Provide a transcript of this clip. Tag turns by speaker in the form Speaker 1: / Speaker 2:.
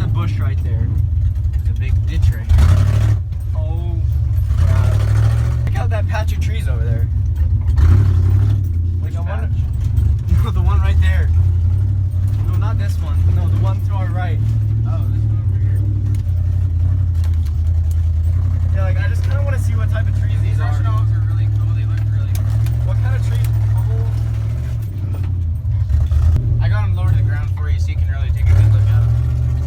Speaker 1: a bush right there. There's a big ditch right here. Oh, God. Check out that patch of trees over there. Like, I wonder. No, the one right there. No, not this one. No, the one to our right.